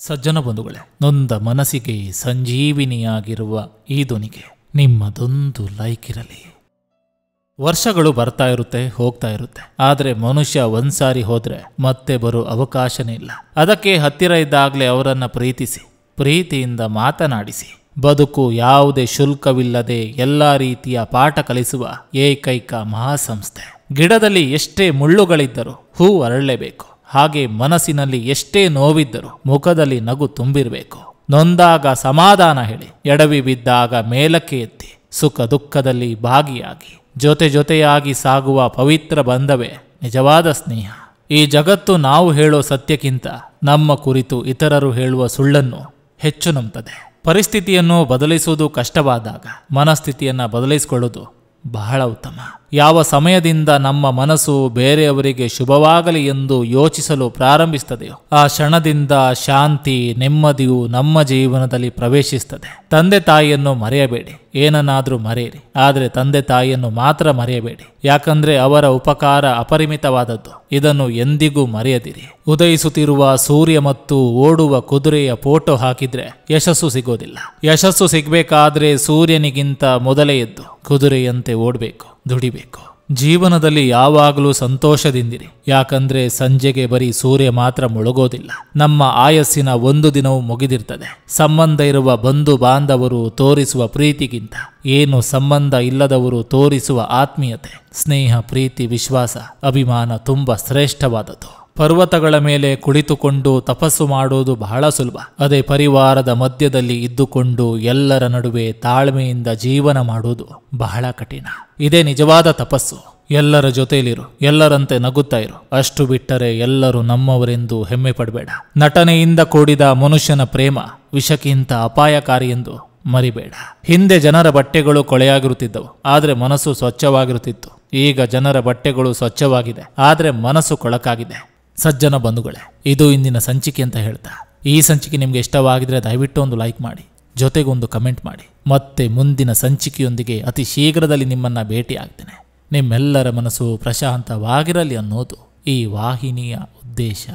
ಸಜ್ಜನ ಬಂಧುಗಳೇ, ನೊಂದ ಮನಸ್ಸಿಗೆ ಸಂಜೀವಿನಿಯಾಗಿರುವ ಈ ಧ್ವನಿಗೆ ನಿಮ್ಮದೊಂದು ಲೈಕ್ ಇರಲಿ. ವರ್ಷಗಳು ಬರ್ತಾ ಇರುತ್ತೆ, ಹೋಗ್ತಾ ಇರುತ್ತೆ. ಆದರೆ ಮನುಷ್ಯ ಒಂದ್ಸಾರಿ ಹೋದ್ರೆ ಮತ್ತೆ ಬರೋ ಅವಕಾಶನೇ ಇಲ್ಲ. ಅದಕ್ಕೆ ಹತ್ತಿರ ಇದ್ದಾಗಲೇ ಅವರನ್ನ ಪ್ರೀತಿಸಿ, ಪ್ರೀತಿಯಿಂದ ಮಾತನಾಡಿಸಿ, ಬದುಕು ಯಾವುದೇ ಶುಲ್ಕವಿಲ್ಲದೆ ಎಲ್ಲ ರೀತಿಯ ಪಾಠ ಕಲಿಸುವ ಏಕೈಕ ಮಹಾಸಂಸ್ಥೆ. ಗಿಡದಲ್ಲಿ ಎಷ್ಟೇ ಮುಳ್ಳುಗಳಿದ್ದರೂ ಹೂ ಅರಳಲೇಬೇಕು. ಹಾಗೆ ಮನಸ್ಸಿನಲ್ಲಿ ಎಷ್ಟೇ ನೋವಿದ್ದರೂ ಮುಖದಲ್ಲಿ ನಗು ತುಂಬಿರಬೇಕು. ನೊಂದಾಗ ಸಮಾಧಾನ ಹೇಳಿ, ಎಡವಿ ಬಿದ್ದಾಗ ಮೇಲಕ್ಕೆ ಎತ್ತಿ, ಸುಖ ದುಃಖದಲ್ಲಿ ಭಾಗಿಯಾಗಿ ಜೊತೆಯಾಗಿ ಸಾಗುವ ಪವಿತ್ರ ಬಂಧವೇ ನಿಜವಾದ ಸ್ನೇಹ. ಈ ಜಗತ್ತು ನಾವು ಹೇಳೋ ಸತ್ಯಕ್ಕಿಂತ ನಮ್ಮ ಕುರಿತು ಇತರರು ಹೇಳುವ ಸುಳ್ಳನ್ನು ಹೆಚ್ಚು ನಂಬುತ್ತದೆ. ಪರಿಸ್ಥಿತಿಯನ್ನು ಬದಲಿಸುವುದು ಕಷ್ಟವಾದಾಗ ಮನಸ್ಥಿತಿಯನ್ನು ಬದಲಿಸಿಕೊಳ್ಳುವುದು ಬಹಳ ಉತ್ತಮ. ಯಾವ ಸಮಯದಿಂದ ನಮ್ಮ ಮನಸ್ಸು ಬೇರೆಯವರಿಗೆ ಶುಭವಾಗಲಿ ಎಂದು ಯೋಚಿಸಲು ಪ್ರಾರಂಭಿಸುತ್ತದೆಯೋ ಆ ಕ್ಷಣದಿಂದ ಶಾಂತಿ, ನೆಮ್ಮದಿಯು ನಮ್ಮ ಜೀವನದಲ್ಲಿ ಪ್ರವೇಶಿಸುತ್ತದೆ. ತಂದೆ ತಾಯಿಯನ್ನು ಮರೆಯಬೇಡಿ, ಏನನ್ನಾದರೂ ಮರೆಯಿರಿ, ಆದರೆ ತಂದೆ ತಾಯಿಯನ್ನು ಮಾತ್ರ ಮರೆಯಬೇಡಿ. ಯಾಕಂದ್ರೆ ಅವರ ಉಪಕಾರ ಅಪರಿಮಿತವಾದದ್ದು. ಇದನ್ನು ಎಂದಿಗೂ ಮರೆಯದಿರಿ. ಉದಯಿಸುತ್ತಿರುವ ಸೂರ್ಯ ಮತ್ತು ಓಡುವ ಕುದುರೆಯ ಫೋಟೋ ಹಾಕಿದ್ರೆ ಯಶಸ್ಸು ಸಿಗೋದಿಲ್ಲ. ಯಶಸ್ಸು ಸಿಗಬೇಕಾದ್ರೆ ಸೂರ್ಯನಿಗಿಂತ ಮೊದಲೇ ಎದ್ದು ಕುದುರೆಯಂತೆ ಓಡಬೇಕು, ದುಡಿಬೇಕು. ಜೀವನದಲ್ಲಿ ಯಾವಾಗಲೂ ಸಂತೋಷದಿಂದಿರಿ. ಯಾಕಂದ್ರೆ ಸಂಜೆಗೆ ಬರೀ ಸೂರ್ಯ ಮಾತ್ರ ಮುಳುಗೋದಿಲ್ಲ. ನಮ್ಮ ಆಯಸ್ಸಿನ ಒಂದು ದಿನವೂ ಮುಗಿದಿರ್ತದೆ. ಸಂಬಂಧ ಇರುವ ಬಂಧು ಬಾಂಧವರು ತೋರಿಸುವ ಪ್ರೀತಿಗಿಂತ ಏನು ಸಂಬಂಧ ಇಲ್ಲದವರು ತೋರಿಸುವ ಆತ್ಮೀಯತೆ, ಸ್ನೇಹ, ಪ್ರೀತಿ, ವಿಶ್ವಾಸ, ಅಭಿಮಾನ ತುಂಬ ಶ್ರೇಷ್ಠವಾದದ್ದು. ಪರ್ವತಗಳ ಮೇಲೆ ಕುಳಿತುಕೊಂಡು ತಪಸ್ಸು ಮಾಡುವುದು ಬಹಳ ಸುಲಭ. ಅದೇ ಪರಿವಾರದ ಮಧ್ಯದಲ್ಲಿ ಇದ್ದುಕೊಂಡು ಎಲ್ಲರ ನಡುವೆ ತಾಳ್ಮೆಯಿಂದ ಜೀವನ ಮಾಡುವುದು ಬಹಳ ಕಠಿಣ. ಇದೇ ನಿಜವಾದ ತಪಸ್ಸು. ಎಲ್ಲರ ಜೊತೆಯಲ್ಲಿರು, ಎಲ್ಲರಂತೆ ನಗುತ್ತಾ ಇರು. ಅಷ್ಟು ಬಿಟ್ಟರೆ ಎಲ್ಲರೂ ನಮ್ಮವರೆಂದು ಹೆಮ್ಮೆ ಪಡಬೇಡ. ನಟನೆಯಿಂದ ಕೂಡಿದ ಮನುಷ್ಯನ ಪ್ರೇಮ ವಿಷಕ್ಕಿಂತ ಅಪಾಯಕಾರಿ ಎಂದು ಮರಿಬೇಡ. ಹಿಂದೆ ಜನರ ಬಟ್ಟೆಗಳು ಕೊಳೆಯಾಗಿರುತ್ತಿದ್ದವು, ಆದರೆ ಮನಸ್ಸು ಸ್ವಚ್ಛವಾಗಿರುತ್ತಿತ್ತು. ಈಗ ಜನರ ಬಟ್ಟೆಗಳು ಸ್ವಚ್ಛವಾಗಿದೆ, ಆದರೆ ಮನಸ್ಸು ಕೊಳಕಾಗಿದೆ. ಸಜ್ಜನ ಬಂಧುಗಳೇ, ಇದು ಇಂದಿನ ಸಂಚಿಕೆ ಅಂತ ಹೇಳ್ತಾ, ಈ ಸಂಚಿಕೆ ನಿಮಗೆ ಇಷ್ಟವಾಗಿದ್ರೆ ದಯವಿಟ್ಟು ಒಂದು ಲೈಕ್ ಮಾಡಿ, ಜೊತೆಗೊಂದು ಕಮೆಂಟ್ ಮಾಡಿ. ಮತ್ತೆ ಮುಂದಿನ ಸಂಚಿಕೆಯೊಂದಿಗೆ ಅತಿ ಶೀಘ್ರದಲ್ಲಿ ನಿಮ್ಮನ್ನ ಭೇಟಿ ಆಗ್ತೇನೆ. ನಿಮ್ಮೆಲ್ಲರ ಮನಸ್ಸು ಪ್ರಶಾಂತವಾಗಿರಲಿ ಅನ್ನೋದು ಈ ವಾಹಿನಿಯ ಉದ್ದೇಶ.